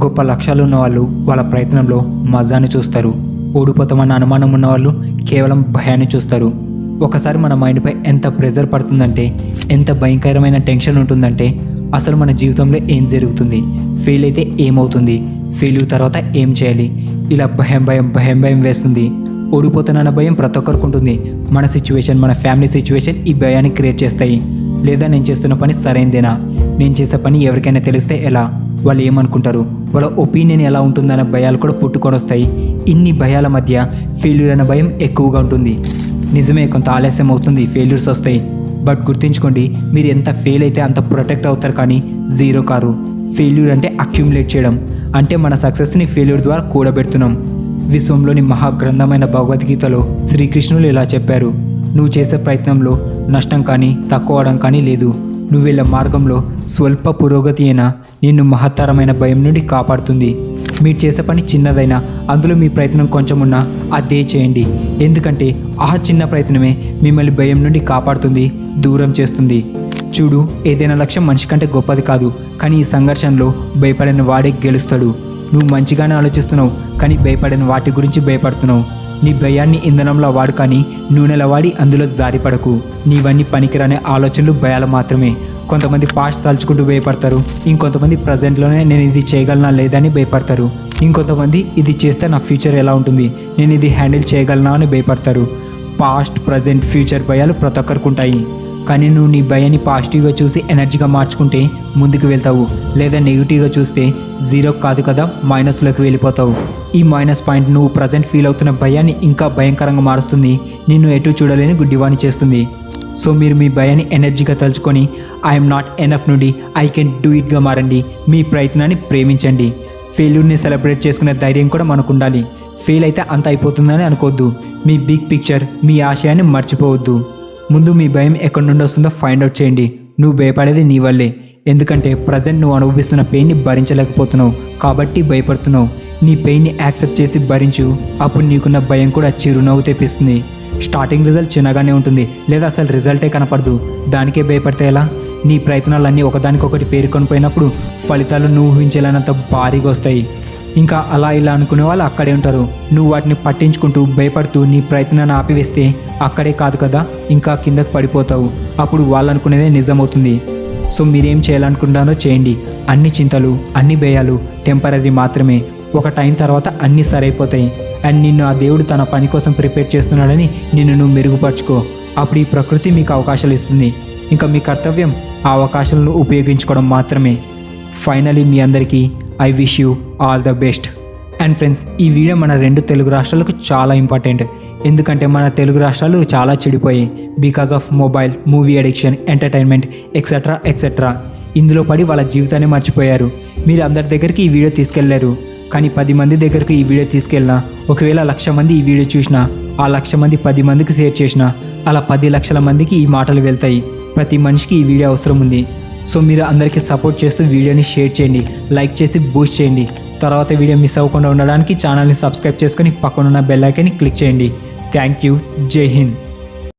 గొప్ప లక్ష్యాలు ఉన్నవాళ్ళు వాళ్ళ ప్రయత్నంలో మజాని చూస్తారు. ఓడిపోతామన్న అనుమానం ఉన్నవాళ్ళు కేవలం భయాన్ని చూస్తారు. ఒకసారి మన మైండ్పై ఎంత ప్రెజర్ పడుతుందంటే, ఎంత భయంకరమైన టెన్షన్ ఉంటుందంటే, అసలు మన జీవితంలో ఏం జరుగుతుంది, ఫెయిల్ అయితే ఏమవుతుంది, ఫెయిల్యూర్ తర్వాత ఏం చేయాలి, ఇలా భయం భయం భయం భయం వేస్తుంది. ఓడిపోతానన్న భయం ప్రతి ఒక్కరికి ఉంటుంది. మన సిచ్యువేషన్, మన ఫ్యామిలీ సిచ్యువేషన్ ఈ భయాన్ని క్రియేట్ చేస్తాయి. లేదా నేను చేస్తున్న పని సరైందేనా, నేను చేసే పని ఎవరికైనా తెలిస్తే ఎలా, వాళ్ళు ఏమనుకుంటారు, వాళ్ళ ఒపీనియన్ ఎలా ఉంటుందన్న భయాలు కూడా పుట్టుకొని వస్తాయి. ఇన్ని భయాల మధ్య ఫెయిల్యూర్ అనే భయం ఎక్కువగా ఉంటుంది. నిజమే, కొంత ఆలస్యం అవుతుంది, ఫెయిల్యూర్స్ వస్తాయి. బట్ గుర్తుంచుకోండి, మీరు ఎంత ఫెయిల్ అయితే అంత ప్రొటెక్ట్ అవుతారు, కానీ జీరో కారు. ఫెయిల్యూర్ అంటే అక్యుములేట్ చేయడం, అంటే మన సక్సెస్ని ఫెయిల్యూర్ ద్వారా కూడబెడుతున్నాం. విశ్వంలోని మహాగ్రంథమైన భగవద్గీతలో శ్రీకృష్ణులు ఇలా చెప్పారు: నువ్వు చేసే ప్రయత్నంలో నష్టం కానీ తక్కువ అవడం కానీ లేదు. నువ్వు వెళ్ళే మార్గంలో స్వల్ప పురోగతి అయినా నిన్ను మహత్తరమైన భయం నుండి కాపాడుతుంది. మీరు చేసే పని చిన్నదైనా అందులో మీ ప్రయత్నం కొంచెం ఉన్నా అదే చేయండి. ఎందుకంటే ఆ చిన్న ప్రయత్నమే మిమ్మల్ని భయం నుండి కాపాడుతుంది, దూరం చేస్తుంది. చూడు, ఏదైనా లక్ష్యం మనిషి కంటే గొప్పది కాదు, కానీ ఈ సంఘర్షణలో భయపడిన వాడే గెలుస్తాడు. నువ్వు మంచిగానే ఆలోచిస్తున్నావు, కానీ భయపడిన వాటి గురించి భయపడుతున్నావు. నీ భయాన్ని ఇంధనంలో వాడు, కానీ నూనెల వాడి అందులో జారిపడకు. నీవన్నీ పనికిరాని ఆలోచనలు, భయాలు మాత్రమే. కొంతమంది పాస్ట్ తలుచుకుంటూ భయపడతారు, ఇంకొంతమంది ప్రజెంట్లోనే నేను ఇది చేయగలనా లేదని భయపడతారు, ఇంకొంతమంది ఇది చేస్తే నా ఫ్యూచర్ ఎలా ఉంటుంది, నేను ఇది హ్యాండిల్ చేయగలనా అని భయపడతారు. పాస్ట్, ప్రజెంట్, ఫ్యూచర్ భయాలు ప్రతి ఒక్కరికి ఉంటాయి. కానీ నువ్వు నీ భయాన్ని పాజిటివ్గా చూసి ఎనర్జీగా మార్చుకుంటే ముందుకు వెళ్తావు. లేదా నెగిటివ్గా చూస్తే జీరో కాదు కదా, మైనస్లోకి వెళ్ళిపోతావు. ఈ మైనస్ పాయింట్ నువ్వు ప్రజెంట్ ఫీల్ అవుతున్న భయాన్ని ఇంకా భయంకరంగా మారుస్తుంది, నిన్ను ఎటు చూడలేని గుడ్డివాణి చేస్తుంది. సో మీరు మీ భయాన్ని ఎనర్జీగా తలుచుకొని ఐఎమ్ నాట్ ఎనఫ్ నుండి ఐ కెన్ డూ ఇట్గా మారండి. మీ ప్రయత్నాన్ని ప్రేమించండి. ఫెయిల్యూర్ని సెలబ్రేట్ చేసుకునే ధైర్యం కూడా మనకు ఉండాలి. ఫెయిల్ అయితే అంత అయిపోతుందని అనుకోవద్దు. మీ బిగ్ పిక్చర్, మీ ఆశయాన్ని మర్చిపోవద్దు. ముందు మీ భయం ఎక్కడి నుండి వస్తుందో ఫైండ్ అవుట్ చేయండి. నువ్వు భయపడేది నీ వల్లే. ఎందుకంటే ప్రజెంట్ నువ్వు అనుభవిస్తున్న పెయిన్ని భరించలేకపోతున్నావు, కాబట్టి భయపడుతున్నావు. నీ పెయిన్ని యాక్సెప్ట్ చేసి భరించు. అప్పుడు నీకున్న భయం కూడా చిరునవ్వు తెప్పిస్తుంది. స్టార్టింగ్ రిజల్ట్ చిన్నగానే ఉంటుంది, లేదా అసలు రిజల్టే కనపడదు. దానికే భయపడితే ఎలా? నీ ప్రయత్నాలన్నీ ఒకదానికొకటి పేరుకొని పోయినప్పుడు ఫలితాలు నువ్వు ఊహించలేనంత భారీగా వస్తాయి. ఇంకా అలా ఇలా అనుకునే వాళ్ళు అక్కడే ఉంటారు. నువ్వు వాటిని పట్టించుకుంటూ భయపడుతూ నీ ప్రయత్నాన్ని ఆపివేస్తే అక్కడే కాదు కదా, ఇంకా కిందకు పడిపోతావు. అప్పుడు వాళ్ళు అనుకునేదే నిజమవుతుంది. సో మీరేం చేయాలనుకుంటారో చేయండి. అన్ని చింతలు, అన్ని భయాలు టెంపరీ మాత్రమే. ఒక టైం తర్వాత అన్నీ సరైపోతాయి. అండ్ నిన్ను ఆ దేవుడు తన పని కోసం ప్రిపేర్ చేస్తున్నాడని నిన్ను నువ్వు మెరుగుపరుచుకో. అప్పుడు ఈ ప్రకృతి మీకు అవకాశాలు ఇస్తుంది. ఇంకా మీ కర్తవ్యం ఆ అవకాశాలను ఉపయోగించుకోవడం మాత్రమే. ఫైనలీ మీ అందరికీ I wish you all the best. And friends, ఈ వీడియో మన 2 తెలుగు రాష్ట్రాలకు చాలా ఇంపార్టెంట్. ఎందుకంటే మన తెలుగు రాష్ట్రాలు చాలా చెడిపోయాయి because of mobile, movie addiction, entertainment etcetera etcetera. ఇందులో పడి వాళ్ళ జీవితాన్ని మర్చిపోయారు. మీరు అందరి దగ్గరికి ఈ వీడియో తీసుకెళ్లారు, కానీ 10 మంది దగ్గరికి ఈ వీడియో తీసుకెళ్ళినా, ఒకవేళ 1,00,000 మంది ఈ వీడియో చూసినా, ఆ 1,00,000 మంది 10 మందికి షేర్ చేసినా, అలా 10 లక్షల మందికి ఈ మాటలు వెళ్తాయి. ప్రతి మనిషికి ఈ వీడియో అవసరం ఉంది. సో మీరు అందరికీ సపోర్ట్ చేస్తూ వీడియోని షేర్ చేయండి, లైక్ చేసి బూస్ట్ చేయండి. తర్వాత వీడియో మిస్ అవ్వకుండా ఉండడానికి ఛానల్ని సబ్స్క్రైబ్ చేసుకొని పక్కనున్న బెల్ ఐకాన్ని క్లిక్ చేయండి. Thank you. జై హింద్.